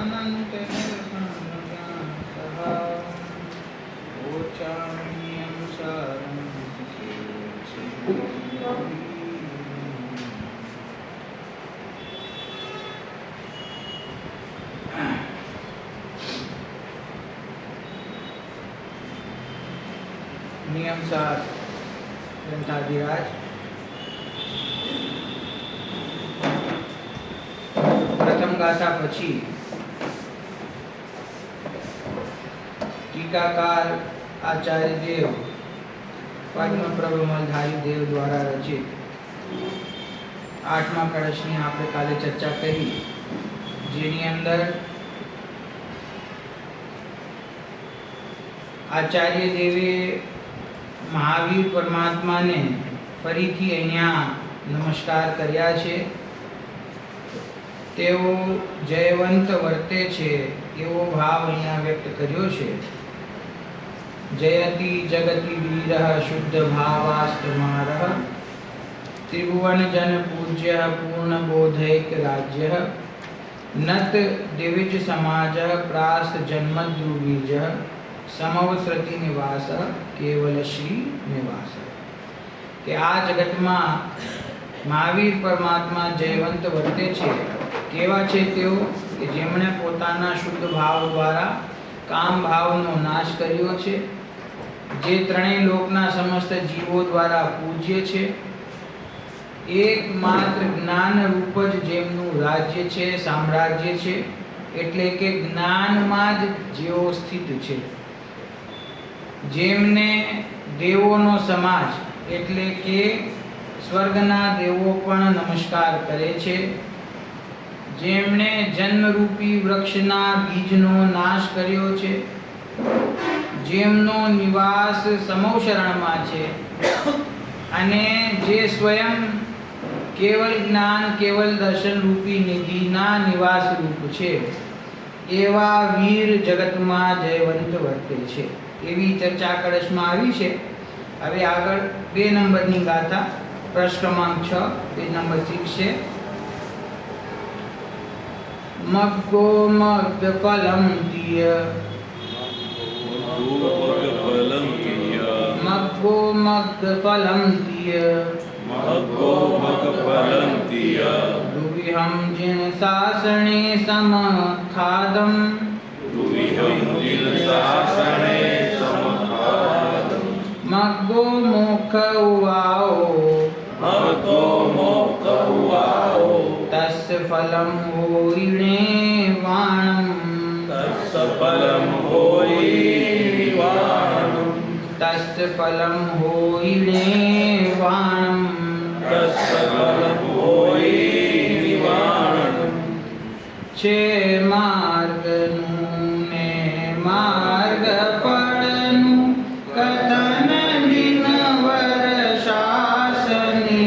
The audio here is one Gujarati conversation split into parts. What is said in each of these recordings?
अनंत नियम सार ग्रंथाधिराज प्रथम गाथा पछी टीकाकार आचार्य देव पद्म प्रभमलधारी देव द्वारा रचित 8મા કળશની આપણે કાલે ચર્ચા કરી, જેની અંદર આચાર્ય દેવે મહાવીર પરમાત્માને ફરીથી અહીંયા નમસ્કાર કર્યા છે. તેઓ જયવંત વર્તે છે એવો ભાવ અહીંયા વ્યક્ત કર્યો છે. જયતિ જગતિ વીરઃ શુદ્ધ ભાવાસ્તમારઃ ત્રિભુવન જન પૂજ્ય પૂર્ણ બોધૈક રાજ્ય નત દિવિજ સમાજ પ્રાસ્ત જન્મદ્રુબીજ સમવસૃતિ નિવાસ કેવલ શ્રી નિવાસ. કે આ જગતમાં મહાવીર પરમાત્મા જયવંત વર્તે છે. કેવા છે તેઓ? કે જેમણે પોતાના શુદ્ધ ભાવ દ્વારા કામ ભાવનો નાશ કર્યો છે, જે ત્રણેય લોકના સમસ્ત જીવો દ્વારા પૂજ્ય છે, એકમાત્ર જ્ઞાન રૂપ જ જેમનું રાજ્ય છે, સામ્રાજ્ય છે, એટલે કે જ્ઞાનમાં જ જેઓ સ્થિત છે, જેમને દેવોનો સમાજ એટલે કે સ્વર્ગના દેવો પણ નમસ્કાર કરે છે, જેમણે જન્મરૂપી વૃક્ષના બીજનો નાશ કર્યો છે, જેમનો નિવાસ સમૌશરણમાં છે, અને જે સ્વયં કેવલ જ્ઞાન કેવલ દર્શન રૂપી નિધિના નિવાસ રૂપ છે, એવા વીર જગતમાં જયવંત વર્તે છે. એવી ચર્ચા કળશમાં આવી છે. હવે આગળ 2 નંબરની ગાથા પ્રશ્ન ક્રમાંક 6 પેજ નંબર 6 છે. મગ્ગો મગ્ગ ફલમ તિય મગ્ગો મગ્ગ ફલમ તિય મગ્ગો મગ્ગ ફલમ તિય દુવિહમ જીન શાસણે સમ ખાદમ દુવિહમ જીન શાસણે સમ ખાદમ મગ્ગો મોખ ઉવાઓ મગ્ગો મોખ ઉવાઓ તસ્ස ફલમ હોઈણે વાણમ તસ્સ ફલમ હોઈ વાણમ તસ્સ ફલમ હોઈણે વાણમ તસ્સ ફલમ હોઈ વાણમ છે માર્ગનું ને માર્ગ ફળનું કથન વિનવર શાસને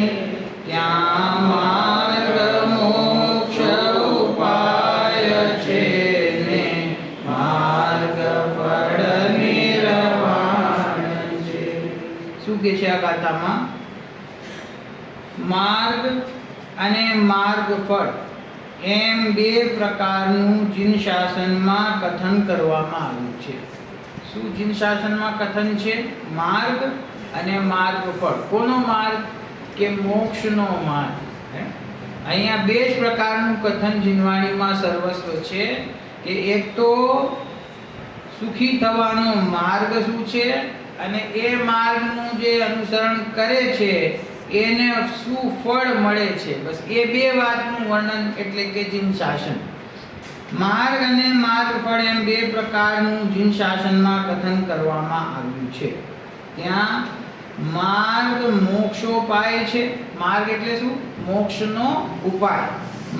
ત્યાં માર્ગ મોક્ષ ઉપાય છે ને માર્ગ ફળ નિર્વાણ છે. શું કે છે આ ગાથામાં? માર્ગ અને માર્ગ ફળ એમ 2 પ્રકારનું જીન શાસનમાં કથન કરવામાં આવ્યું છે. શું જીન શાસનમાં કથન છે? માર્ગ અને માર્ગ ફળ. કોનો માર્ગ? કે મોક્ષનો માર્ગ. અહીંયા 2 જ પ્રકારનું કથન જીનવાણીમાં સર્વસ્વ છે. કે એક તો સુખી થવાનો માર્ગ શું છે, અને એ માર્ગનું જે અનુસરણ કરે છે એને શું ફળ મળે છે. બસ એ 2 વાતનું વર્ણન એટલે કે જીન શાસન. માર્ગ અને માર્ગ ફળ એમ 2 પ્રકારનું જીન શાસનમાં કથન કરવામાં આવ્યું છે. ત્યાં માર્ગ મોક્ષોપાય છે. માર્ગ એટલે શું? મોક્ષનો ઉપાય.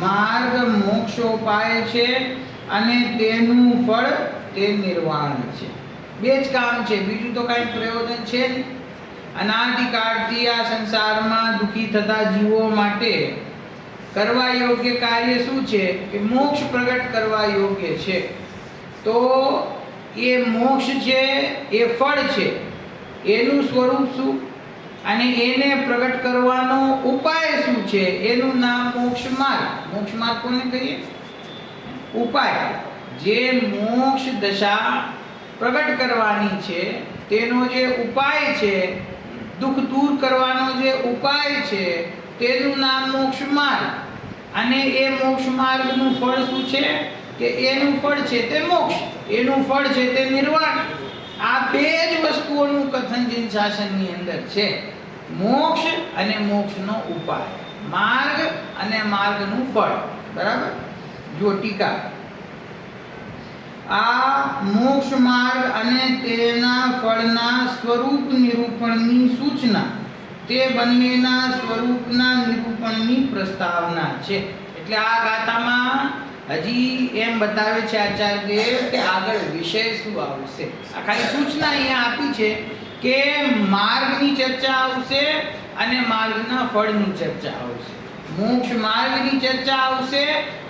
માર્ગ મોક્ષોપાય છે અને તેનું ફળ તે નિર્વાણ છે. 2 જ કામ છે, બીજું તો કાંઈ પ્રયોજન છે નહીં. અનાદિકાળથી આ સંસારમાં દુઃખી થતા જીવો માટે કરવા યોગ્ય કાર્ય શું છે? કે મોક્ષ પ્રગટ કરવા યોગ્ય છે. તો એ મોક્ષ છે, એ ફળ છે, એનું સ્વરૂપ શું અને એને પ્રગટ કરવાનો ઉપાય શું છે? એનું નામ મોક્ષ માર્ગ. મોક્ષ માર્ગ કોને કહીએ? ઉપાય જે મોક્ષ દશા પ્રગટ કરવાની છે તેનો જે ઉપાય છે, દુઃખ દૂર કરવાનો જે ઉપાય છે તેનું નામ મોક્ષ માર્ગ. અને એ મોક્ષ માર્ગનું ફળ શું છે કે એનું ફળ છે તે મોક્ષ, એનું ફળ છે તે નિર્વાણ. આ બે જ વસ્તુઓનું કથન જીન શાસનની અંદર છે. મોક્ષ અને મોક્ષનો ઉપાય, માર્ગ અને માર્ગનું ફળ. બરાબર? જો ટીકા, આ મોક્ષ માર્ગ અને તેના ફળના સ્વરૂપ નિરૂપણની સૂચના તે બંનેના સ્વરૂપના નિરૂપણની પ્રસ્તાવના છે. એટલે આ ગાથામાં હજી એમ બતાવે છે આચાર્યદેવ કે આગળ વિષય શું આવશે. આ ખાલી સૂચના અહીંયા આપી છે કે માર્ગની ચર્ચા આવશે અને માર્ગના ફળની ચર્ચા આવશે. મોક્ષ માર્ગની ચર્ચા આવશે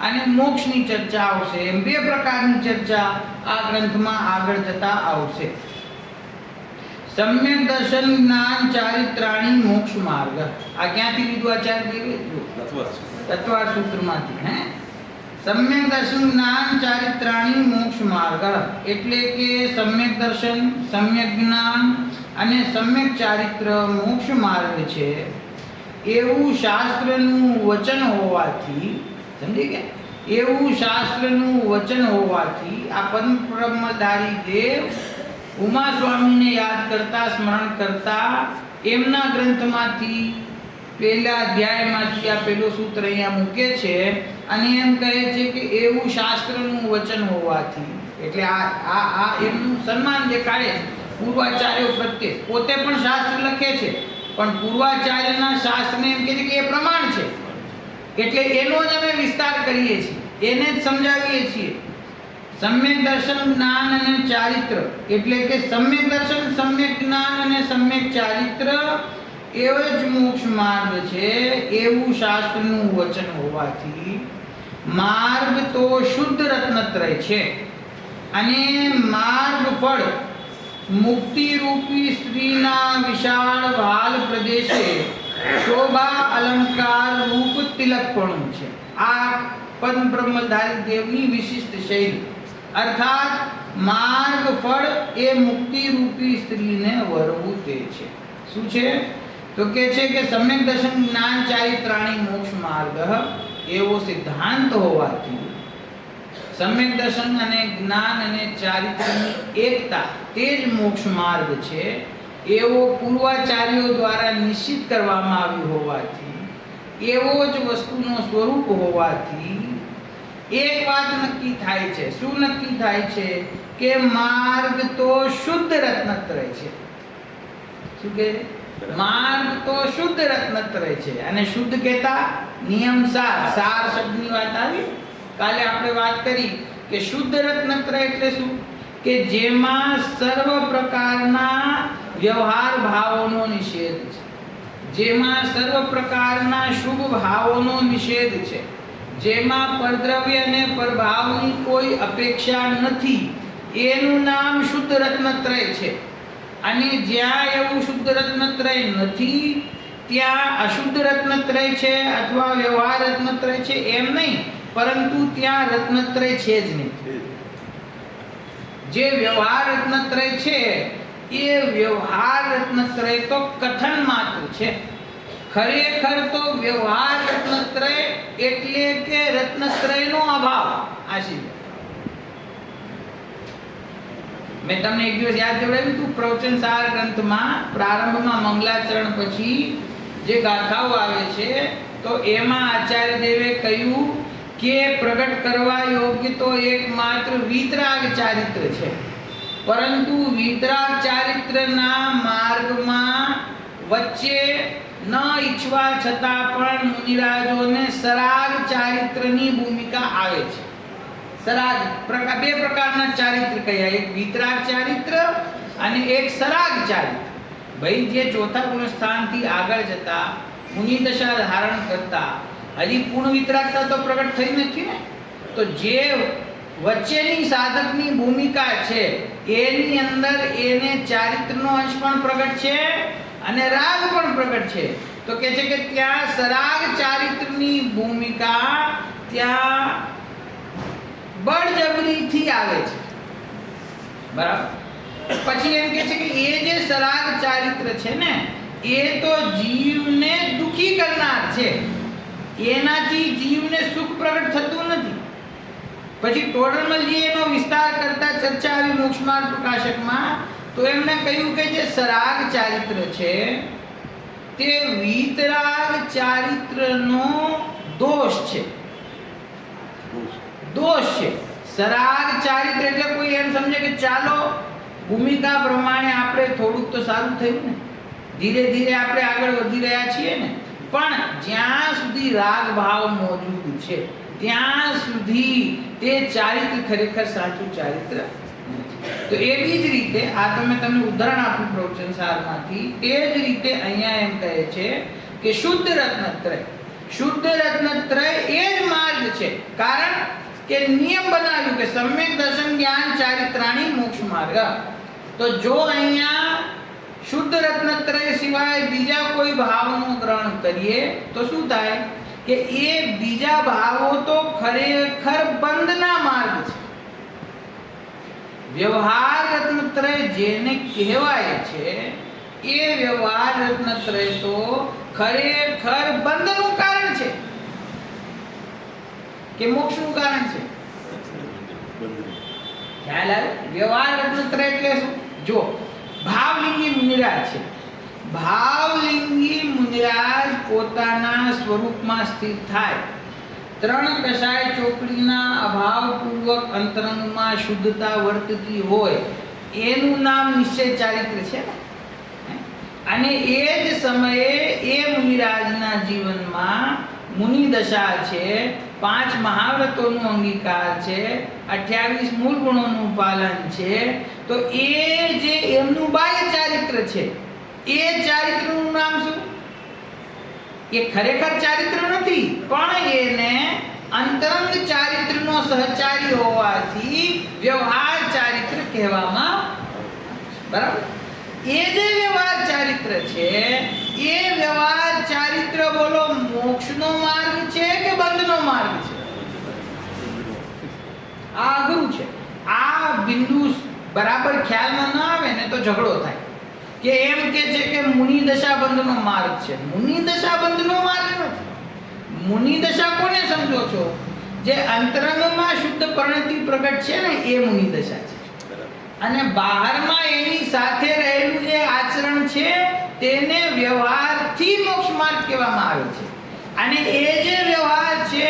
અને મોક્ષની ચર્ચા આવશે. એમ બે પ્રકારની ચર્ચા આ ગ્રંથમાં આગળ જતા આવશે. સમ્યક દર્શન જ્ઞાન ચારિત્રાણી મોક્ષ માર્ગ. આ ક્યાંથી લીધું આચાર્યદેવે? તત્વાર સૂત્રમાંથી. હે, સમ્યક દર્શન જ્ઞાન ચારિત્રાણી મોક્ષ માર્ગ એટલે કે સમ્યક દર્શન, સમ્યક જ્ઞાન અને સમ્યક ચારિત્ર મોક્ષ માર્ગ છે એવું શાસ્ત્રનું વચન હોવાથી, સમજી ગયા? એવું શાસ્ત્રનું વચન હોવાથી આ પરમબ્રહ્મધારી દેવ ઉમા સ્વામીને યાદ કરતા, સ્મરણ કરતા એમના ગ્રંથમાંથી પહેલા અધ્યાયમાંથી આ પહેલો સૂત્ર અહીંયા મૂકે છે અને એમ કહે છે કે એવું શાસ્ત્રનું વચન હોવાથી. એટલે આ એમનું સન્માન દેખાડે પૂર્વાચાર્યો પ્રત્યે. પોતે પણ શાસ્ત્ર લખે છે પણ પૂર્વાચાર્યના શાસ્ત્રને એમ કહે છે કે એ પ્રમાણ છે, એટલે એનો જ અમે વિસ્તાર કરીએ છીએ, એને જ સમજાવીએ છીએ. સમ્યક દર્શન જ્ઞાન અને ચારિત્ર એટલે કે સમ્યક દર્શન, સમ્યક જ્ઞાન અને સમ્યક ચારિત્ર એવો જ મોક્ષ માર્ગ છે એવું શાસ્ત્રનું વચન હોવાથી માર્ગ તો શુદ્ધ રત્નત્રય છે અને માર્ગ ફળ મુક્તિ રૂપી સ્ત્રીના વિશાળ વાલ પ્રદેશે શોભા અલંકાર રૂપ તિલકપણું છે. આ પદ્મ બ્રહ્મધારી દેવની વિશિષ્ટ શૈલી. અર્થાત માર્ગ ફળ એ મુક્તિ રૂપી સ્ત્રીને વરવું તે છે. શું છે? તો કે છે કે સમ્યક દર્શન જ્ઞાન ચારિત્રાણી મોક્ષ માર્ગ એવો સિદ્ધાંત હોવાથી સમ્યક દર્શન અને જ્ઞાન અને ચારિત્રની એકતા તે જ મોક્ષ માર્ગ છે એવો પૂર્વાચાર્યો દ્વારા નિશ્ચિત કરવામાં આવ્યું હોવાથી, એવો જ વસ્તુનો સ્વરૂપ હોવાથી એક વાત નક્કી થાય છે. શું નક્કી થાય છે? કે માર્ગ તો શુદ્ધ રત્નત્રય છે. શું કે? માર્ગ તો શુદ્ધ રત્નત્રય છે. અને શુદ્ધ કહેતા નિયમ સાર, સાર શબ્દની વાત આવી. કાલે આપણે વાત કરી કે શુદ્ધ રત્નત્રય એટલે શું? કે જેમાં સર્વ પ્રકારના વ્યવહાર ભાવોનો નિષેધ છે, જેમાં સર્વ પ્રકારના શુભ ભાવોનો નિષેધ છે, જેમાં પરદ્રવ્ય અને પરભાવની કોઈ અપેક્ષા નથી, એનું નામ શુદ્ધ રત્નત્રય છે. અને જ્યાં એવું શુદ્ધ રત્નત્રય નથી ત્યાં અશુદ્ધ રત્નત્રય છે અથવા વ્યવહાર રત્નત્રય છે એમ નહીં, પરંતુ ત્યાં રત્નત્રય છે જ નહીં. જે વ્યવહાર રત્નત્રય છે એ વ્યવહાર રત્નત્રય તો કથન માત્ર છે. ખરેખર તો વ્યવહાર રત્નત્રય એટલે કે રત્નત્રયનો અભાવ. આશી મેં તમને એક દિવસ યાદ દેવડાવ્યું હતું પ્રવચન સાર ગ્રંથમાં પ્રારંભમાં મંગલાચરણ પછી જે ગાથાઓ આવે છે તો એમાં આચાર્ય દેવે કહ્યું કે પ્રગટ કરવા યોગ્ય તો એકમાત્ર વિતરાગ ચારિત્ર છે, પરંતુ વિતરાગ ચારિત્રના માર્ગમાં વચ્ચે ન ઈચ્છવા છતાં પણ મુનિરાજોને સરાગ ચારિત્રની ભૂમિકા આવે છે. સરાગ બે પ્રકારના ચારિત્ર કયા? એક વિતરાગ ચારિત્ર અને એક સરાગ ચારિત્ર. ભાઈ જે ચોથા ગુણ સ્થાનથી આગળ જતા મુનિ દશા ધારણ કરતા હજી પૂર્ણ વિતરાગતા તો પ્રગટ થઈ નથી ને, તો જે વચ્ચેની સાધકની ભૂમિકા છે એની અંદર એને ચારિત્રનો અંશ પણ પ્રગટ છે અને રાગ પણ પ્રગટ છે. તો કહે છે કે ત્યાં સરાગ ચારિત્રની ભૂમિકા ત્યાં બળજબરીથી આવે છે, બરાબર. પછી એમ કે છે કે એ જે સરાગ ચારિત્ર છે ને એ તો જીવને દુખી કરનાર છે, એનાથી જીવને સુખ પ્રગટ થતું નથી. પછી ટોડરમલજી એનો વિસ્તાર કરતા ચર્ચા આવી મોક્ષમાર્ગ પ્રકાશકમાં, તો એમણે કહ્યું કે જે સરાગ ચારિત્ર છે તે વીતરાગ ચારિત્રનો દોષ છે. સરાગ ચારિત્ર એટલે કોઈ એમ સમજે કે ચાલો ભૂમિકા પ્રમાણે આપણે થોડુંક તો સારું થયું ને, ધીરે ધીરે આપણે આગળ વધી રહ્યા છીએ ને, પણ જ્યાં સુધી રાગ ભાવ મોજૂદ છે ત્યાં સુધી તે ચારિત્ર ખરેખર સાચું ચારિત્ર નથી. તો એવી જ રીતે આ તમે તમને ઉદાહરણ આપ્યું પ્રવચન સારમાંથી, તે જ રીતે અહીંયા એમ કહે છે કે શુદ્ધ રત્નત્રય એ જ માર્ગ છે. કારણ કે નિયમ બનાવ્યું કે સમ્યક દર્શન જ્ઞાન ચારિત્રાણી મોક્ષ માર્ગ. તો જો અહીંયા શુદ્ધ રત્નત્રય સિવાય બીજા કોઈ ભાવનું ગ્રહણ કરીએ તો શું થાય કે એ બીજા ભાવો તો ખરેખર બંધના માર્ગ છે. વ્યવહાર રત્નત્રય જેને કહેવાય છે એ વ્યવહાર રત્નત્રય તો ખરેખર બંધનું કારણ છે કે મોક્ષનું કારણ છે. ખ્યાલ આવ્યો? વ્યવહાર રત્નત્રય એટલે શું? જો ભાવલિંગી મુનિરાજ છે, ભાવલિંગી મુનિરાજ પોતાના સ્વરૂપમાં સ્થિર થાય, ત્રણ કષાય ચોકડીના અભાવપૂર્વક અંતરંગમાં શુદ્ધતા વર્તતી હોય, એનું નામ નિશ્ચય ચારિત્ર છે ને. અને એ જ સમયે એ મુનિરાજના જીવનમાં મુનિ દશા છે, 5 મહાવ્રતોનો અંગીકાર છે, 28 મૂળ ગુણોનું પાલન છે. તો એ જે એમનું બાહ્ય ચારિત્ર છે એ ચારિત્રનું નામ શું? એ ખરેખર ચારિત્ર નથી, પણ એને અંતરંગ ચારિત્રનો સહચારી હોવાથી વ્યવહાર ચારિત્ર કહેવામાં, બરાબર. એ જે વ્યવહાર ચારિત્ર છે એ વ્યવહાર ચારિત્ર બોલો મોક્ષનો માર્ગ છે કે બંધનો માર્ગ છે? આ અઘરું છે. આ બિંદુ બરાબર ખ્યાલમાં ન આવે ને તો ઝઘડો થાય કે એમ કે છે કે મુનિ દશા બંધનો માર્ગ છે. મુનિ દશા બંધનો માર્ગ નથી. મુનિ દશા કોને સમજો છો? જે અંતરંગમાં શુદ્ધ પરિણતિ પ્રગટ છે ને એ મુનિ દશા છે, અને બહારમાં એની સાથે રહેલું જે આચરણ છે તેને વ્યવહારથી મોક્ષ માર્ગ કહેવામાં આવે છે. અને એ જે વ્યવહાર છે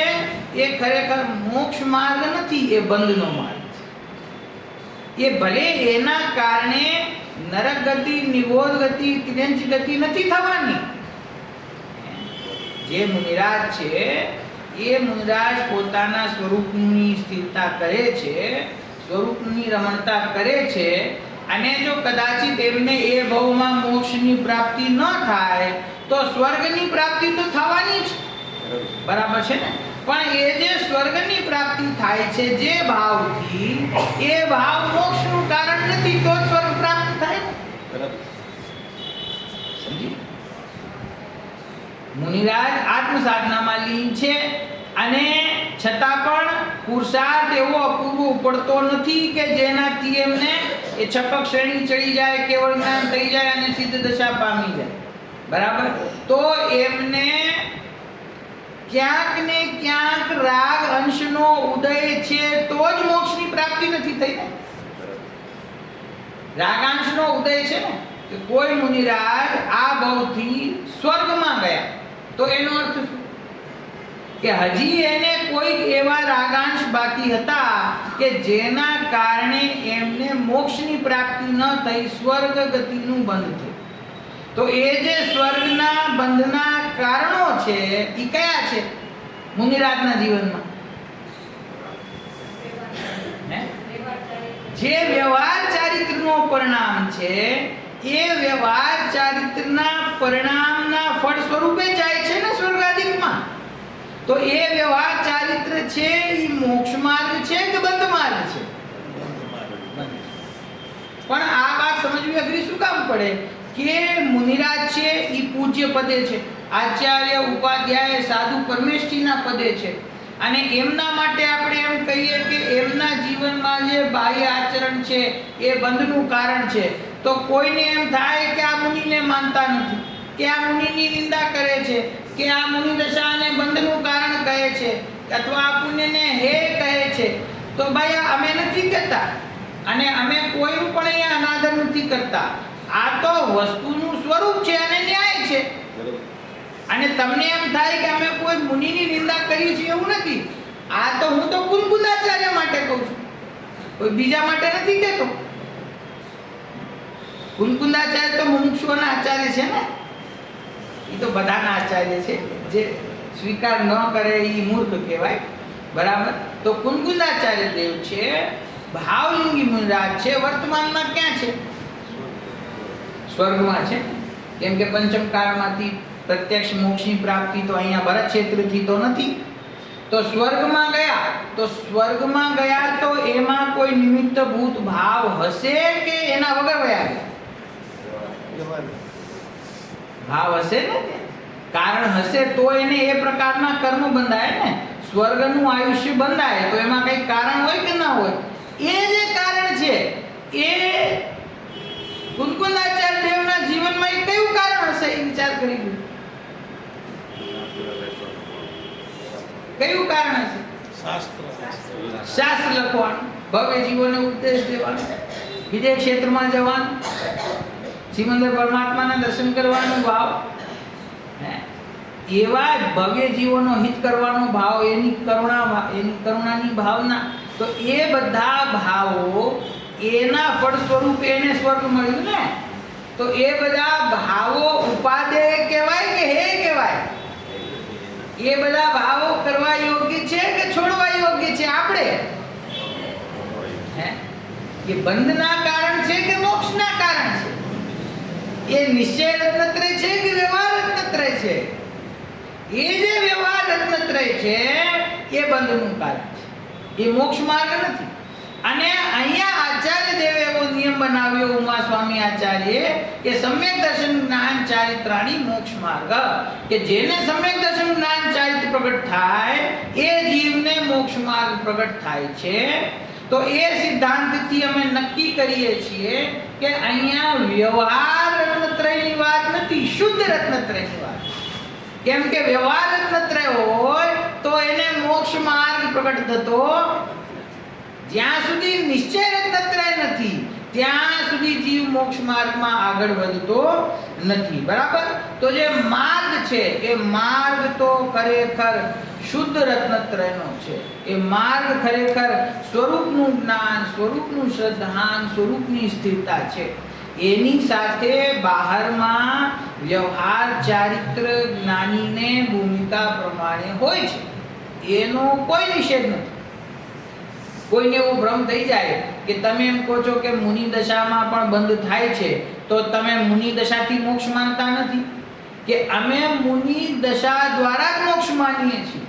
એ ખરેખર મોક્ષ માર્ગ નથી, એ બંધનો માર્ગ છે. એ ભલે એના કારણે નરક ગતિ, નિબોધ ગતિ, તિર્યંચ ગતિ નથી થવાની. જે મુનિરાજ છે એ મુનિરાજ પોતાના સ્વરૂપની સ્થિરતા કરે છે, સ્વરૂપની રમણતા કરે છે, અને જો કદાચિત એમને એ ભવમાં મોક્ષની પ્રાપ્તિ ન થાય તો સ્વર્ગની પ્રાપ્તિ તો થવાની જ, બરાબર છે ને. પણ એ જે સ્વર્ગની પ્રાપ્તિ થાય છે જે ભાવથી, એ ભાવ મોક્ષનું કારણ નથી, તો સ્વર્ગ પ્રાપ્ત થાય. સમજી? મુનિરાજ આત્મ સાધનામાં લીન છે, અને છતાં પણ પુરુષાર્થ એવો અપૂર્વ ઉપડતો નથી કે જેનાથી એમને એ છપક શ્રેણી ચડી જાય, કેવળ જ્ઞાન થઈ જાય અને સિદ્ધ દશા પામી જાય, બરાબર. તો એમને ક્યાંક ને ક્યાંક રાગ અંશનો ઉદય છે તો જ મોક્ષની પ્રાપ્તિ નથી થઈ. રાગાંશનો ઉદય છે ને, કે કોઈ મુનિરાજ આ ભવથી સ્વર્ગમાં ગયા તો એનો અર્થ શું? કે હજી એને કોઈક એવા રાગાંશ બાકી હતા કે જેના કારણે એમને મોક્ષની પ્રાપ્તિ ન થઈ, સ્વર્ગ ગતિનું બંધ થયું. તો એ જે સ્વર્ગના બંધના કારણો છે એ કયા છે મુનિરાજના જીવનમાં? જે વ્યવહાર ચારિત્રનો પરિણામ છે એ વ્યવહાર ચારિત્રના પરિણામના ફળ સ્વરૂપે જાય છે ને સ્વર્ગાદિકમાં. તો એ વ્યવહાર ચારિત્ર છે એ મોક્ષ માર્ગ છે કે બંધ માર્ગ છે? પણ આ વાત સમજવી અઘરી શું કામ પડે કે મુનિરાજ છે એ પૂજ્ય પદે છે, આચાર્ય, ઉપાધ્યાય, સાધુ, પરમેષ્ઠીના પદે છે, અને એમના માટે આપણે એમ કહીએ કે એમના જીવનમાં જે બાહ્ય આચરણ છે એ બંધનું કારણ છે, તો કોઈને એમ થાય કે આ મુનિને માનતા નથી, કે આ મુનિની નિંદા કરે છે, કે આ મુનિ દશાને બંધનું કારણ કહે છે, અથવા આ પુણ્યને હે કહે છે, તો ભાઈ અમે નથી કહેતા અને અમે કોઈનું પણ અહીંયા અનાદર નથી કરતા. આ તો વસ્તુનું સ્વરૂપ છે અને ન્યાય છે. અને તમને એમ થાય કે અમે કોઈ મુનિની નિંદા કરી છે એવું નથી. આ તો હું તો કુલકુલાચાર્ય માટે કહું છું, કોઈ બીજા માટે નથી કહેતો. કુલકુલાચાર્ય તો મુમુક્ષુઓના આચાર્ય છે ને, એ તો બધાના આચાર્ય છે. જે સ્વીકાર ન કરે એ મૂર્ખ કહેવાય. બરાબર. તો કુલકુલાચાર્ય દેવ છે, ભાવલિંગી મુનિરાજ છે, વર્તમાનમાં ક્યાં છે? સ્વર્ગમાં છે. કેમ કે પંચમ કાળમાંથી પ્રત્યક્ષ મોક્ષની પ્રાપ્તિ તો અહીંયા ભરત ક્ષેત્રથી તો નથી. તો સ્વર્ગમાં ગયા, તો સ્વર્ગમાં ગયા તો એમાં કોઈ નિમિત્તભૂત ભાવ હશે કે એના વગર ગયા? ભાવ હશે ને, કારણ હશે તો એને એ પ્રકારના કર્મ બંધાય ને. સ્વર્ગનું આયુષ્ય બંધાય તો એમાં કઈ કારણ હોય કે ના હોય? એ જે કારણ છે એ કુલકુલાચાર્ય દેવના જીવનમાં એ કયું કારણ હશે એ વિચાર કરી લો. કયું કારણ હશે? શાસ્ત્ર લખવાનું, ભવ્ય જીવોને ઉપદેશ દેવાનો, વિદેશ ક્ષેત્રમાં જવાનું, શ્રીમંદર પરમાત્માના દર્શન કરવાનો ભાવ, એવા ભવ્ય જીવોનો હિત કરવાનો ભાવ, એની કરુણાની ભાવના, તો એ બધા ભાવો એના ફળ સ્વરૂપે એને સ્વર્ગ મળ્યું ને. તો એ બધા ભાવો ઉપાદેય કહેવાય કે હે કહેવાય? એ બધા ભાવો કરવા યોગ્ય છે કે છોડવા યોગ્ય છે? આપણે એ બંધના કારણ છે કે મોક્ષના કારણ છે? એ નિશ્ચય રત્નત્રય છે કે વ્યવહાર રત્નત્રય છે? એ જે વ્યવહાર રત્નત્રય છે એ બંધનું કારણ છે, એ મોક્ષ માર્ગ નથી. અને અહીંયા આચાર્ય દેવે એવો નિયમ બનાવ્યો, ઉમા સ્વામી આચાર્ય, કે સમ્યક દર્શન જ્ઞાન ચારિત્રાણી મોક્ષ માર્ગ, કે જેને સમ્યક દર્શન જ્ઞાન ચારિત્ર પ્રગટ થાય એ જીવને મોક્ષ માર્ગ પ્રગટ થાય છે. તો એ સિદ્ધાંતથી અમે નક્કી કરીએ છીએ કે અહીંયા વ્યવહાર રત્નત્રયની વાત નથી, શુદ્ધ રત્નત્રયની વાત. કેમ કે વ્યવહાર રત્નત્રય હોય તો એને મોક્ષ માર્ગ પ્રગટ થતો. જ્યાં સુધી નિશ્ચય રત્નત્રય નથી ત્યાં સુધી જીવ મોક્ષ માર્ગમાં આગળ વધતો નથી. બરાબર. તો જે માર્ગ છે એ માર્ગ તો ખરેખર શુદ્ધ રત્નત્રયનો છે. એ માર્ગ ખરેખર સ્વરૂપનું જ્ઞાન, સ્વરૂપનું શ્રદ્ધાન, સ્વરૂપની સ્થિરતા છે. એની સાથે બહારમાં વ્યવહાર ચારિત્ર જ્ઞાનીને ભૂમિકા પ્રમાણે હોય છે, એનો કોઈ નિષેધ નથી. કોઈને એવો ભ્રમ થઈ જાય કે તમે એમ કહો છો કે મુનિ દશામાં પણ બંધ થાય છે, તો તમે મુનિ દશાથી મોક્ષ માનતા નથી? કે અમે મુનિ દશા દ્વારા જ મોક્ષ માનીએ છીએ,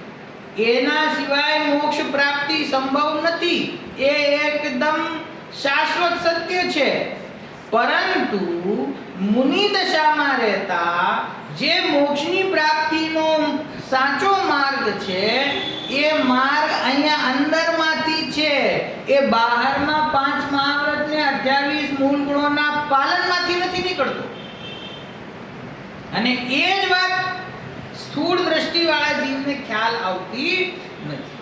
એના સિવાય મોક્ષ પ્રાપ્તિ સંભવ નથી. એ એકદમ શાશ્વત સત્ય છે. પરંતુ મુનિ દશામાં રહેતા જે મોક્ષની પ્રાપ્તિનો સાચો માર્ગ છે એ માર્ગ અહીંયા અંદરમાંથી છે, એ બહારના 5 મહાવ્રત ને 28 મૂળ ગુણોના પાલનમાંથી નથી નીકળતો. અને એ જ વાત સ્થૂળ દ્રષ્ટિવાળા જીવને ખ્યાલ આવતી નથી.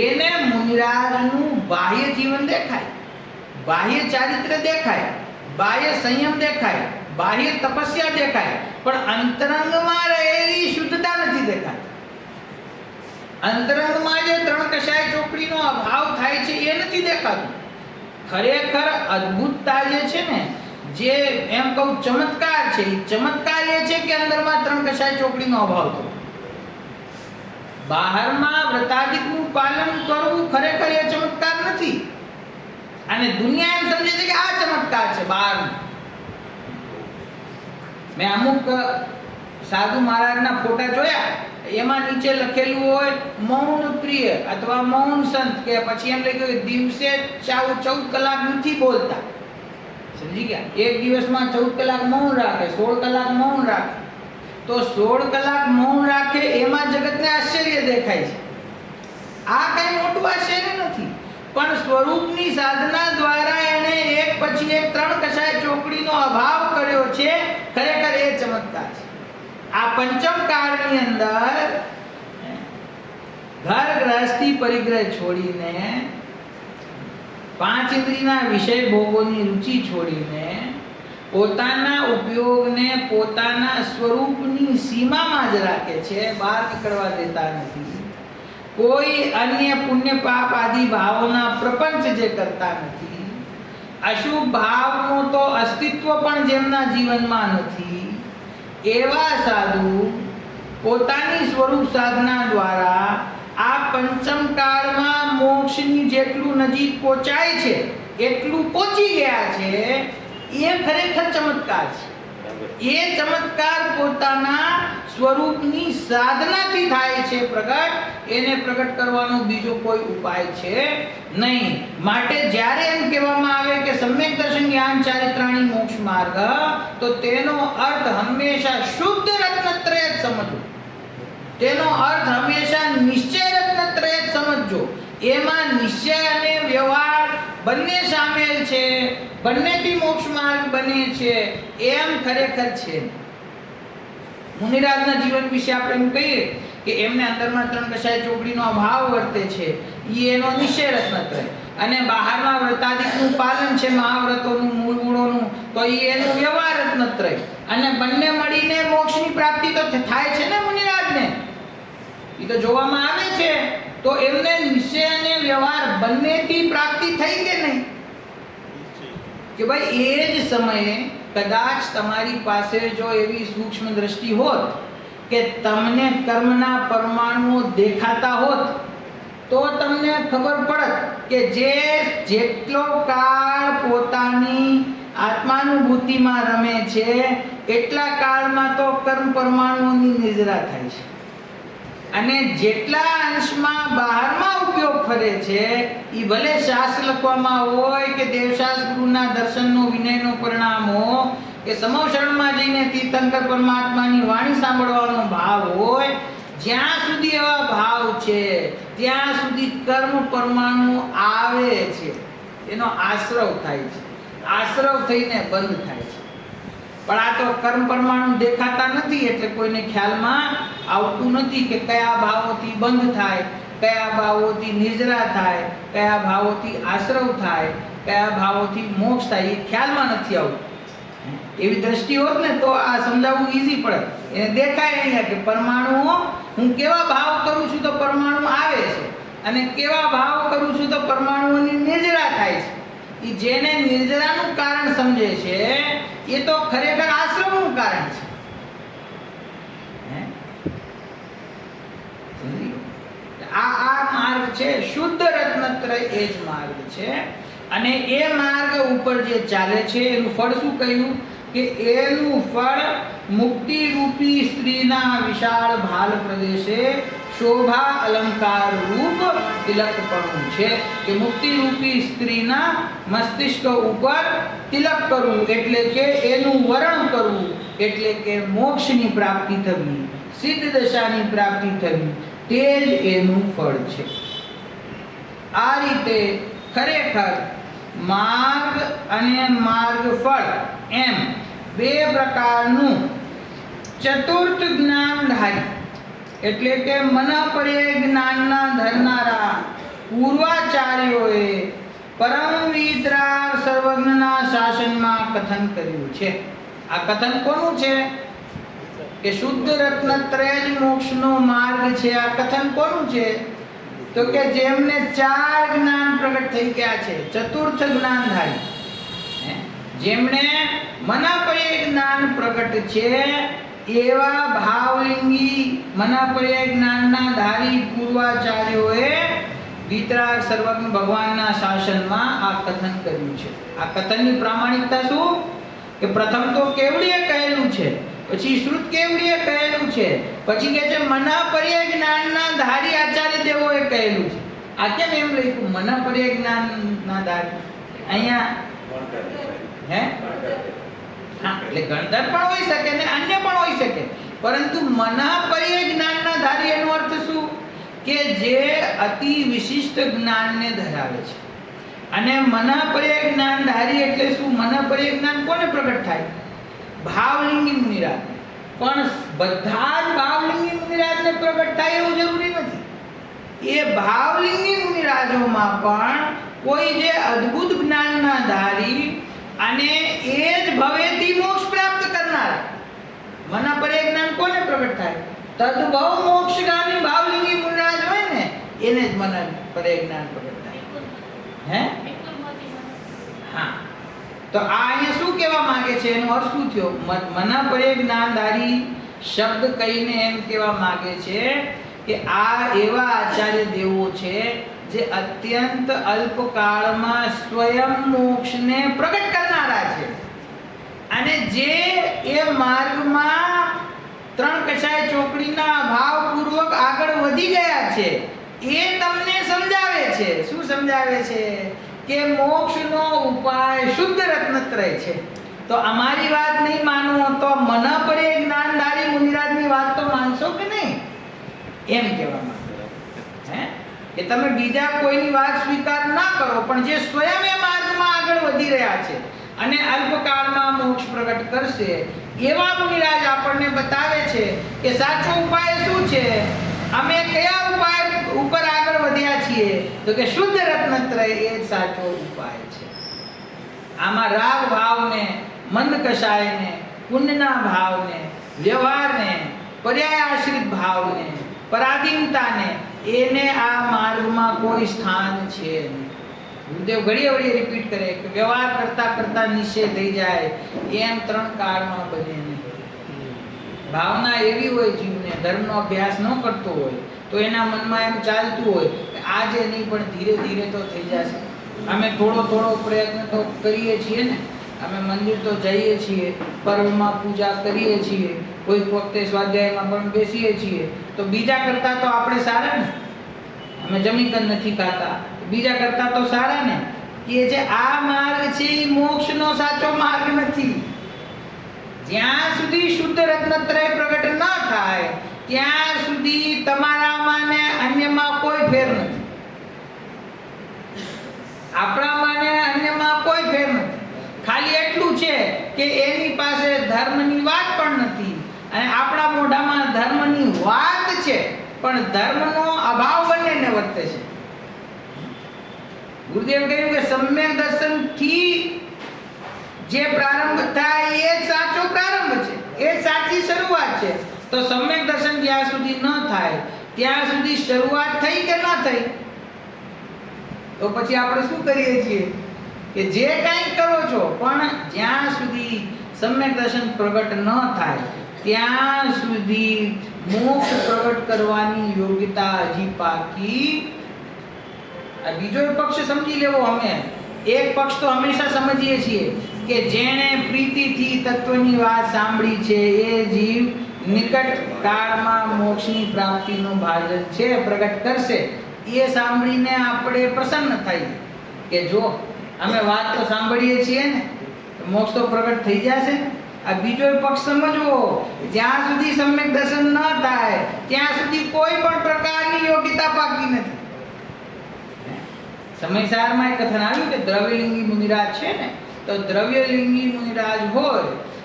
એને મુનિરાજનું બાહ્ય જીવન દેખાય, બાહ્ય ચારિત્ર દેખાય, બાહ્ય સંયમ દેખાય, બાહ્ય તપસ્યા દેખાય, પણ અંતરંગમાં રહેલી શુદ્ધતા નથી દેખાતી. અંતરંગમાં જે 3 કષાય ચોકડીનો અભાવ થાય છે એ નથી દેખાતું. ખરેખર અદ્ભુતતા જે છે ને, જે એમ કહું ચમત્કાર છે, એ ચમત્કાર એ છે કે અંદરમાં 3 કષાય ચોકડીનો અભાવ થયો. બહારમાં વ્રતાદિકનું પાલન કરવું ખરેખર એ ચમત્કાર નથી. અને દુનિયા એમ સમજે છે કે આ ચમત્કાર છે બહાર. મેં અમુક સાધુ મહારાજના ફોટા જોયા, એમાં નીચે લખેલું હોય મૌન પ્રિય અથવા મૌન સંત, કે પછી એમ લખ્યું કે દિવસે 14 કલાક નથી બોલતા. સમજી ગયા? એક દિવસમાં 14 કલાક મૌન રાખે, 16 કલાક મૌન રાખે. તો 16 કલાક મૌન રાખે એમાં જગતને આશ્ચર્ય દેખાય છે. આ કઈ મોટું આશ્ચર્ય નથી, પણ સ્વરૂપની સાધના દ્વારા એને એક પછી એક 3 કષાય ચોકડીનો અભાવ કર્યો છે. ખરેખર એ ચમત્કાર છે. આ પંચમ કાળની અંદર ઘર ગ્રહસ્થી પરિગ્રહ છોડીને, 5 ઇન્દ્રિયના વિષય ભોગોની રુચિ છોડીને, પોતાના ઉપયોગને પોતાના સ્વરૂપની સીમામાં જ રાખે છે, બહાર નીકળવા દેતા નથી. કોઈ અન્ય પુણ્ય પાપ આદિ ભાવોના પ્રપંચ જે કરતા નથી. અશુભ ભાવનું તો અસ્તિત્વ પણ જેમના જીવનમાં નથી, એવા સાધુ પોતાની સ્વરૂપ સાધના દ્વારા આ પંચમ કાળમાં મોક્ષની જેટલું નજીક પહોંચાય છે એટલું પહોંચી ગયા છે. એ ખરેખર ચમત્કાર છે. એ ચમત્કાર પોતાના સ્વરૂપની સાધનાથી થાય છે પ્રગટ. એને પ્રગટ કરવાનો બીજો કોઈ ઉપાય છે નહીં. માટે જ્યારે એમ કહેવામાં આવે કે સમ્યક દર્શન જ્ઞાન ચારિત્રાણી મોક્ષ માર્ગ, તો તેનો અર્થ હંમેશા શુદ્ધ રત્નત્રય જ સમજવો. તેનો અર્થ હંમેશા નિશ્ચય રત્નત્રય જ સમજજો. એમાં નિશ્ચય અને વ્યવહાર બંને સામેલ છે, બંનેથી મોક્ષ માર્ગ બને છે, એમ ખરેખર છે. મુનિરાજના જીવન વિશે આપણે એમ કહીએ કે એમને અંદરમાં 3 કષાય ચોકડીનો અભાવ વર્તે છે, એનો નિશ્ચય રત્નત્રય, અને બહારમાં વ્રતાદિકનું પાલન છે, મહાવ્રતોનું, મૂળ ગુણોનું, તો એનું વ્યવહાર રત્નત્રય. અને બંને મળીને મોક્ષની પ્રાપ્તિ તો થાય છે ને મુનિરાજને, એ તો જોવામાં આવે છે. તો એમને નિશ્ચય અને વ્યવહાર બંનેથી પ્રાપ્તિ થઈ કે નહીં? કે ભાઈ એ જ સમયે કદાચ તમારી પાસે જો એવી સૂક્ષ્મ દ્રષ્ટિ હોત કે તમને કર્મના પરમાણુઓ દેખાતા હોત, તો તમને ખબર પડત કે જેટલો કાળ પોતાની આત્માનુભૂતિમાં રમે છે એટલા કાળમાં તો કર્મ પરમાણુઓની નિજરા થાય છે, અને જેટલા અંશમાં બહારમાં ઉપયોગ ફરે છે એ ભલે શાસ્ત્ર લખવામાં હોય કે દેવશાસ્ત્ર ગુરુના દર્શનનો વિનયનો પરિણામ હો કે સમવશરણમાં જઈને તીર્થંકર પરમાત્માની વાણી સાંભળવાનો ભાવ હોય, જ્યાં સુધી એવા ભાવ છે ત્યાં સુધી કર્મ પરમાણુ આવે છે, એનો આશ્રવ થાય છે, આશ્રવ થઈને બંધ થાય છે. પણ આ તો કર્મ પરમાણુ દેખાતા નથી એટલે કોઈને ખ્યાલમાં આવતું નથી કે કયા ભાવોથી બંધ થાય, કયા ભાવોથી નિજરા થાય, કયા ભાવોથી આશ્રવ થાય, કયા ભાવોથી મોક્ષ થાય, એ ખ્યાલમાં નથી આવતું. એવી દ્રષ્ટિ હોત ને તો આ સમજાવવું ઈઝી પડે. એને દેખાય અહીંયા કે પરમાણુઓ, હું કેવા ભાવ કરું છું તો પરમાણુ આવે છે, અને કેવા ભાવ કરું છું તો પરમાણુઓની નિજરા થાય છે. એ જેને નિર્જરાનું કારણ સમજે છે એ તો ખરેખર આશ્રમનું કારણ છે. આ માર્ગ છે શુદ્ધ રત્નત્રય, એ જ માર્ગ છે. અને એ માર્ગ ઉપર જે ચાલે છે એનું ફળ શું કહ્યું કે એનું ફળ મુક્તિ રૂપી સ્ત્રીના વિશાળ ભાલ પ્રદેશે શોભા અલંકાર રૂપ તિલકપણું છે. કે મુક્તિ રૂપી સ્ત્રીના મસ્તિષ્ક ઉપર તિલક કરવું એટલે કે એનું વરણ કરવું, એટલે કે મોક્ષની પ્રાપ્તિ થવી, સિદ્ધ દશાની પ્રાપ્તિ થવી, તે જ એનું ફળ છે. આ રીતે ખરેખર માર્ગ અને માર્ગફળ એમ 2 પ્રકારનું ચતુર્થ જ્ઞાનધારી એટલે કે મનપર્યય જ્ઞાનના ધરનારા પૂર્વાચાર્યોએ પરમ વિતરાગ સર્વજ્ઞના શાસનમાં કથન કર્યું છે. આ કથન કોનું છે? કે શુદ્ધ રત્નત્રય જ મોક્ષનો માર્ગ છે. આ કથન કોનું છે? તો કે જેમને 4 જ્ઞાન પ્રગટ થઈ ગયા છે, ચતુર્થ જ્ઞાનધારી, જેમને મનપર્યય જ્ઞાન પ્રગટ છે, એવા ભાવલિંગી મનપર્યય જ્ઞાનના ધારી પૂર્વાચાર્યોએ વિતરાગ સર્વજ્ઞ ભગવાનના શાસનમાં આ કથન કર્યું છે. આ કથનની પ્રામાણિકતા શું? કે પ્રથમ તો કેવડીએ કહેલું છે, પછી શ્રુત કેવડીએ કહેલું છે, પછી કહે છે મનપર્યય જ્ઞાનના ધારી આચાર્ય દેવોએ કહેલું છે. આ કેમ એમ લખ્યું મનપર્યય જ્ઞાનના ધારી? અહીંયા હા, એટલે ગણધર પણ હોઈ શકે ને અન્ય પણ હોઈ શકે, પરંતુ મનપર્યય જ્ઞાનના ધારી એનો અર્થ શું? કે જે અતિ વિશિષ્ટ જ્ઞાનને ધરાવે છે. અને મનપર્ય જ્ઞાનધારી એટલે શું? મનપર્ય જ્ઞાન કોને પ્રગટ થાય? ભાવલિંગી મુનિરાજ. પણ બધા જ ભાવલિંગી મુનિરાજને પ્રગટ થાય એવું જરૂરી નથી. એ ભાવલિંગી મુનિરાજોમાં પણ કોઈ જે અદ્ભુત જ્ઞાનના ધારી અને એ જ ભવેથી મોક્ષ પ્રાપ્ત કરનારા મનપર્ય જ્ઞાન કોને પ્રગટ થાય? તદ્ભવ મોક્ષગામી ભાવલિંગી મુનિરાજ હોય ને એને જ મનપર્ય જ્ઞાન પ્રગટ થાય. હે? હા. તો આ અહીંયા શું કહેવા માંગે છે? એનો અર્થ શું થયો? મનપર્ય જ્ઞાનધારી શબ્દ કહીને એમ કહેવા માંગે છે કે આ એવા આચાર્ય દેવો છે જે અત્યંત અલ્પકાળમાં સ્વયં મોક્ષને પ્રગટ કરનારા છે અને જે એ માર્ગમાં ત્રણ કષાય ચોકડીના ભાવપૂર્વક આગળ વધી ગયા છે. એ તમને સમજાવે છે. શું સમજાવે છે? કે મોક્ષનો ઉપાય શુદ્ધ રત્નત્રય છે. તો અમારી વાત નહીં માનો તો મનપર્ય જ્ઞાનધારી મુનિરાજની વાત તો માનશો કે નહીં? એમ કહેવા માંગે. હે? કે તમે બીજા કોઈની વાત સ્વીકાર ના કરો, પણ જે સ્વયં એ માર્ગમાં આગળ વધી રહ્યા છે અને અલ્પકાળમાં મોક્ષ પ્રગટ કરશે એવા મુનિરાજ આપણને બતાવે છે કે સાચો ઉપાય શું છે. અમે કયા ઉપાય ઉપર આગળ વધ્યા છીએ? તો કે શુદ્ધ રત્નત્રય એ જ સાચો ઉપાય છે. આમાં રાગ ભાવને, મંદ કષાયને, પુણ્યના ભાવને, વ્યવહારને, પર્યાય આશ્રિત ભાવને, પરાધીનતાને એને આ માર્ગમાં કોઈ સ્થાન છે નહીં. ગુરુદેવ ઘડીએ ઘડીએ રિપીટ કરે કે વ્યવહાર કરતા કરતા નિશ્ચય થઈ જાય એમ ત્રણ કાળમાં બને નહીં. ભાવના એવી હોય જીવને, ધર્મનો અભ્યાસ ન કરતો હોય તો એના મનમાં એમ ચાલતું હોય કે આજે નહીં પણ ધીરે ધીરે તો થઈ જશે. અમે થોડો થોડો પ્રયત્ન તો કરીએ છીએ ને. અમે મંદિર તો જઈએ છીએ, પર્વમાં પૂજા કરીએ છીએ, કોઈક વખતે સ્વાધ્યાયમાં પણ બેસીએ છીએ, તો બીજા કરતા તો આપણે સારા ને. અમે જમી કર નથી ખાતા, બીજા કરતા તો સારા ને. કે જે આ માર્ગ છે એ મોક્ષનો સાચો માર્ગ નથી. જ્યાં સુધી શુદ્ધ રત્નત્રય પ્રગટ ન થાય ત્યાં સુધી તમારામાં ને અન્યમાં કોઈ ફેર નથી. આપણામાં ને અન્યમાં કોઈ ફેર નથી. ખાલી એટલું છે કે એની પાસે ધર્મની વાત પણ નથી અને આપણા મોઢામાં ધર્મની વાત છે, પણ ધર્મનો અભાવ બંનેને વર્તે છે. ગુરુદેવ કહ્યું કે સમ્યક દર્શનથી જે પ્રારંભ થાય એ સાચો પ્રારંભ છે, એ સાચી શરૂઆત છે. તો સમ્યક દર્શન જ્યાં સુધી ન થાય ત્યાં સુધી શરૂઆત થઈ કે ન થઈ? તો પછી આપણે શું કરીએ છીએ કે જે કંઈ કરો છો પણ જ્યાં સુધી સમ્યક દર્શન પ્રગટ ન થાય ત્યાં સુધી મોક્ષ પ્રગટ કરવાની યોગ્યતા હજી પાકી. આ બીજો પક્ષ સમજી લેવો. અમે એક પક્ષ તો હંમેશા સમજીએ છીએ કે જેણે પ્રીતિથી તત્વની વાત સાંભળી છે એ જીવ નિકટ કાળમાં મોક્ષની પ્રાપ્તિનું ભાજન છે પ્રગટ કરશે. એ સાંભળીને આપણે પ્રસન્ન થઈએ કે જો અમે વાત તો સાંભળીએ છીએ ને, મોક્ષ તો પ્રગટ થઈ જશે ને. આ બીજો પક્ષ સમજવો, જ્યાં સુધી સમ્યક દર્શન ન થાય ત્યાં સુધી કોઈ પણ પ્રકારની યોગ્યતા પાકી નથી. સમયસારમાં એક કથન આવ્યું કે દ્રવ્યલિંગી મુનિરાજ છે ને, તો દ્રવ્યલિંગી મુનિરાજ હોય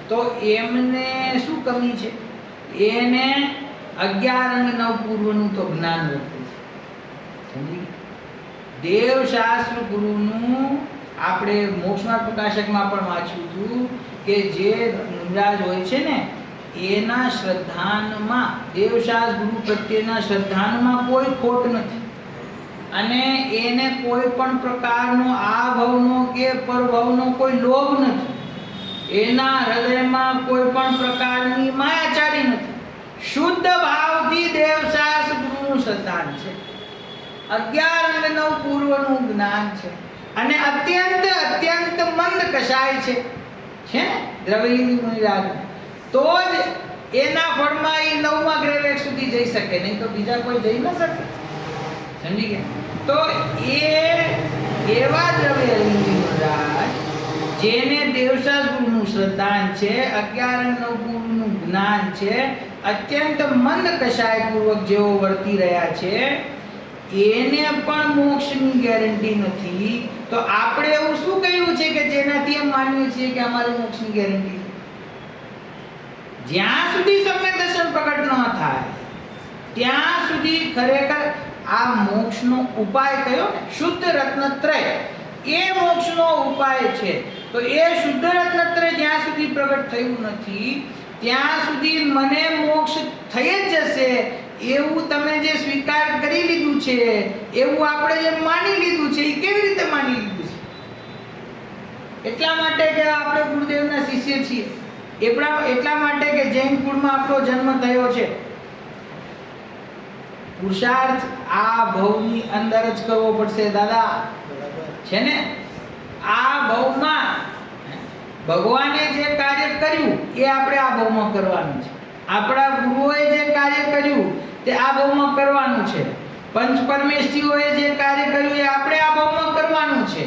તો એમને શું કમી છે? એને 11 અંગ 9 પૂર્વનું તો જ્ઞાન વર્તે છે. દેવશાસ્ત્ર ગુરુનું આપણે મોક્ષમાર્ગ પ્રકાશકમાં પણ વાંચ્યું હતું કે જે મુનિરાજ હોય છે ને એના શ્રદ્ધાનમાં, દેવશાસ્ત્ર ગુરુ પ્રત્યેના શ્રદ્ધાનમાં કોઈ ખોટ નથી અને એને કોઈ પણ પ્રકારનો આ ભવનો કે પરભવનો કોઈ લોભ નથી. એના હૃદયમાં કોઈ પણ પ્રકારની માયાચારી નથી. શુદ્ધ ભાવથી દેવશાસ્ત્ર ગુરુનું શ્રદ્ધાન છે. 11 અંગ 9 પૂર્વનું જ્ઞાન છે અને અત્યંત અત્યંત મંદ કષાય છે ને દ્રવ્યલિંગી મુનિરાજ. તો જ એના ફળમાં એ 9મા ગ્રેવેક સુધી જઈ શકે, નહીં તો બીજા કોઈ જઈ ન શકે. સમજી ગયા? તો એ એવા દ્રવ્યલિંગી મુનિરાજ જેને દેવશાસ્ત્ર ગુરુનું શ્રદ્ધાન છે, 11 અંગ 9 પૂર્વનું જ્ઞાન છે, અત્યંત મંદ કષાયપૂર્વક જેઓ વર્તી રહ્યા છે એને પણ મોક્ષની ગેરંટી નથી, તો આપણે એવું શું કહ્યું છે કે જેનાથી એમ માનીએ છીએ કે અમારે મોક્ષની ગેરંટી છે? જ્યાં સુધી સમ્યક દર્શન પ્રગટ ન થાય ત્યાં સુધી ખરેખર આ મોક્ષનો ઉપાય કયો ને શુદ્ધ રત્નત્રય, એ મોક્ષનો ઉપાય છે. તો એ શુદ્ધ રત્નત્રય જ્યાં સુધી પ્રગટ થયું નથી ત્યાં સુધી મને મોક્ષ થઈ જ જશે એવું તમે જે સ્વીકાર કરી લીધું છે, એવું આપણે જે માની લીધું છે, એ કેવી રીતે માની લીધું છે? એટલા માટે કે આપણે ગુરુદેવના શિષ્ય છીએ, એટલા માટે કે જૈન કુળમાં આપણો જન્મ થયો છે. પુરુષાર્થ આ ભવની અંદર જ કરવો પડશે દાદા, છે ને? આ ભવમાં ભગવાને જે કાર્ય કર્યું એ આપણે આ ભવમાં કરવાનું છે. આપણા ગુરુઓએ જે કાર્ય કર્યું તે આ ભવમાં કરવાનું છે. પંચ પરમેષ્ઠીઓએ જે કાર્ય કર્યું એ આપણે આ ભવમાં કરવાનું છે.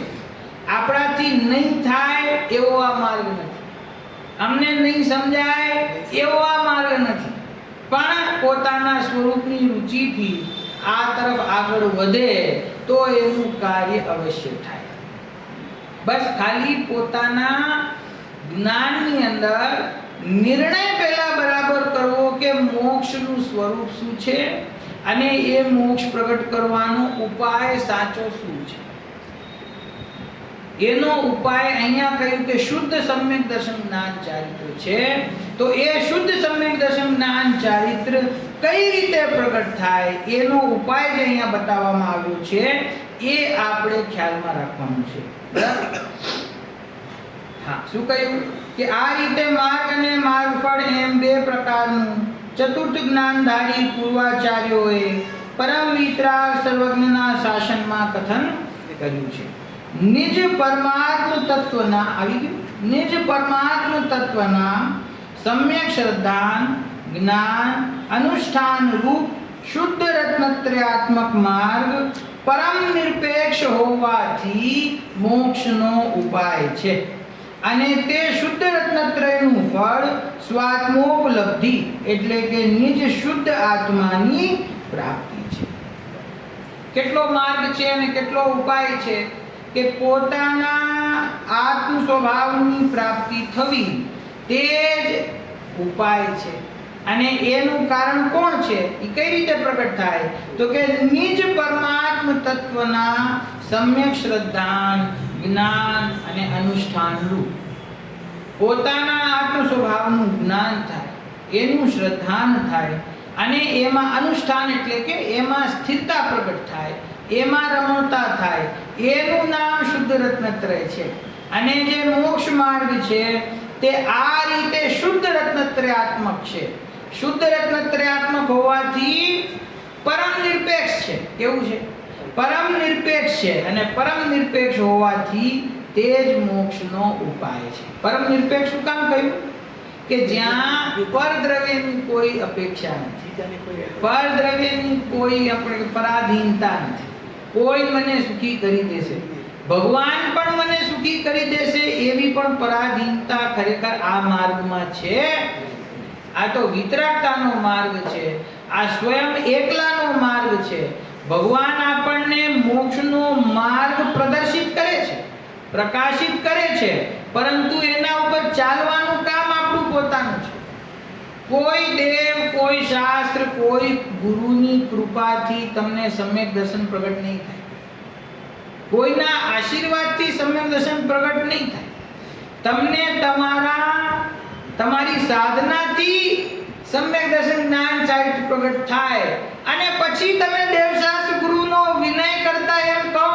આપણાથી નહીં થાય એવો આ માર્ગ નથી, અમને નહીં સમજાય એવો આ માર્ગ નથી, પણ પોતાના સ્વરૂપની રુચિથી આ તરફ આગળ વધે તો એનું કાર્ય અવશ્ય થાય. બસ ખાલી પોતાના જ્ઞાનની અંદર નિર્ણય પહેલા બરાબર કરવો કે મોક્ષનું સ્વરૂપ શું છે અને એ મોક્ષ પ્રગટ કરવાનો ઉપાય સાચો શું છે. એનો ઉપાય અહીંયા કહ્યું કે શુદ્ધ સમ્યક દર્શન જ્ઞાન ચારિત્ર છે. તો એ શુદ્ધ સમ્યક દર્શન જ્ઞાન ચારિત્ર કઈ રીતે પ્રગટ થાય એનો ઉપાય જે અહીંયા બતાવવામાં આવ્યો છે એ આપણે ખ્યાલમાં રાખવાનું છે. હા, શું કહ્યું કે આ રીતે માર્ગ અને માર્ગફળ એમ બે પ્રકારનું ચતુર્થ જ્ઞાનધારી પૂર્વાચાર્યોએ પરમ વિતરાગ સર્વજ્ઞના શાસનમાં કથન કર્યું છે. નિજ પરમાત્મ તત્વના આવી ગયું, નિજ પરમાત્મ તત્વના સમ્યક શ્રદ્ધાન જ્ઞાન અનુષ્ઠાન રૂપ શુદ્ધ રત્નત્રયાત્મક માર્ગ પરમ નિરપેક્ષ હોવાથી મોક્ષનો ઉપાય છે અને તે શુદ્ધ રત્નત્રયનું ફળ સ્વાત્મોપલબ્ધિ એટલે કે નિજ શુદ્ધ આત્માની પ્રાપ્તિ છે. કેટલો માર્ગ છે અને કેટલો ઉપાય છે કે પોતાના આત્મ સ્વભાવની પ્રાપ્તિ થવી તે જ ઉપાય છે. અને એનું કારણ કોણ છે? એ કઈ રીતે પ્રગટ થાય? તો કે નિજ પરમાત્મ તત્વના સમ્યક શ્રદ્ધાન જ્ઞાન અને અનુષ્ઠાન રૂપ પોતાના આત્મ સ્વભાવનું જ્ઞાન થાય, એનું શ્રદ્ધાન થાય અને એમાં અનુષ્ઠાન એટલે કે એમાં સ્થિરતા પ્રગટ થાય, એમાં રમણતા થાય, એનું નામ શુદ્ધ રત્નત્રય છે. અને જે મોક્ષ માર્ગ છે તે આ રીતે શુદ્ધ રત્નત્રયાત્મક છે. શુદ્ધ રત્નત્રયાત્મક હોવાથી પરમ નિરપેક્ષ છે. કેવું છે? પરમ નિરપેક્ષ છે. અને પરમ નિરપેક્ષ હોવાથી તે જ મોક્ષનો ઉપાય છે. પરમ નિરપેક્ષ શું કામ કહ્યું? કે જ્યાં પરદ્રવ્યની કોઈ અપેક્ષા નથી, પરદ્રવ્યની કોઈ આપણે પરાધીનતા નથી. કોઈ મને સુખી કરી દેશે, ભગવાન પણ મને સુખી કરી દેશે એવી પણ પરાધીનતા ખરેખર આ માર્ગમાં છે. આ તો વિતરાગતાનો માર્ગ છે, આ સ્વયં એકલાનો માર્ગ છે. ભગવાન આપણને મોક્ષનો માર્ગ પ્રદર્શિત કરે છે, પ્રકાશિત કરે છે, પરંતુ એના ઉપર ચાલવાનું કામ આપણું પોતાનું છે. કોઈ દેવ, કોઈ શાસ્ત્ર, કોઈ ગુરુની કૃપાથી તમને સમ્યક દર્શન પ્રગટ નહીં થાય, કોઈના આશીર્વાદથી સમ્યક દર્શન પ્રગટ નહીં થાય. તમને તમારી સાધનાથી સમ્યક દર્શન જ્ઞાન ચારિત્ર પ્રગટ થાય અને પછી તમે દેવશાસ્ત્ર ગુરુનો વિનય કરતા એમ કહો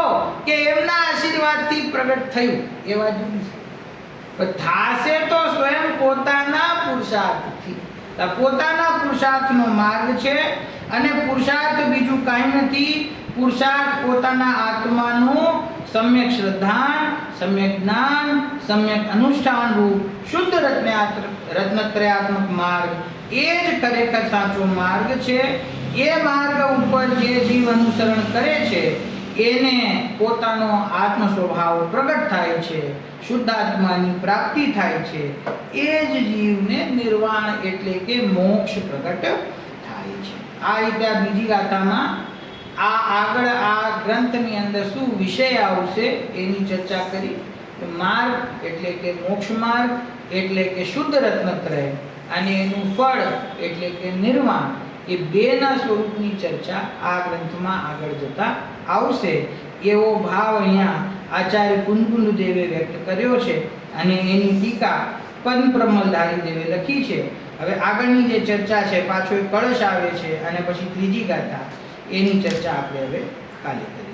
કે એમના આશીર્વાદથી પ્રગટ થયું, એ વાત જુદી છે. પણ થાશે તો સ્વયં પોતાના પુરુષાર્થથી. પોતાના પુરુષાર્થનો માર્ગ છે અને પુરુષાર્થ બીજું કાંઈ નથી. પુરુષાર્થ પોતાના આત્માનું સમ્યક શ્રદ્ધાન, સમ્યક જ્ઞાન, સમ્યક અનુષ્ઠાન રૂપ શુદ્ધ રત્નત્રયાત્મક માર્ગ એ જ ખરેખર સાચો માર્ગ છે. એ માર્ગ ઉપર જે જીવ અનુસરણ કરે છે એને પોતાનો આત્મ સ્વભાવ પ્રગટ થાય છે, શુદ્ધાત્માની પ્રાપ્તિ થાય છે, એ જ જીવને નિર્વાણ એટલે કે મોક્ષ પ્રગટ થાય છે. આ રીતે આ બીજી ગાથામાં આગળ આ ગ્રંથની અંદર શું વિષય આવશે એની ચર્ચા કરી. માર્ગ એટલે કે મોક્ષ માર્ગ એટલે કે શુદ્ધ રત્નત્રય અને એનું ફળ એટલે કે નિર્વાણ, એ બેના સ્વરૂપની ચર્ચા આ ગ્રંથમાં આગળ જતા આવશે એવો ભાવ અહીંયા આચાર્ય કુંદકુંદ દેવે વ્યક્ત કર્યો છે અને એની ટીકા પદ્મપ્રમલધારી દેવે લખી છે. હવે આગળની જે ચર્ચા છે, પાછો એક કળશ આવે છે અને પછી ત્રીજી ગાથા, એની ચર્ચા આપણે હવે કાલે કરીએ.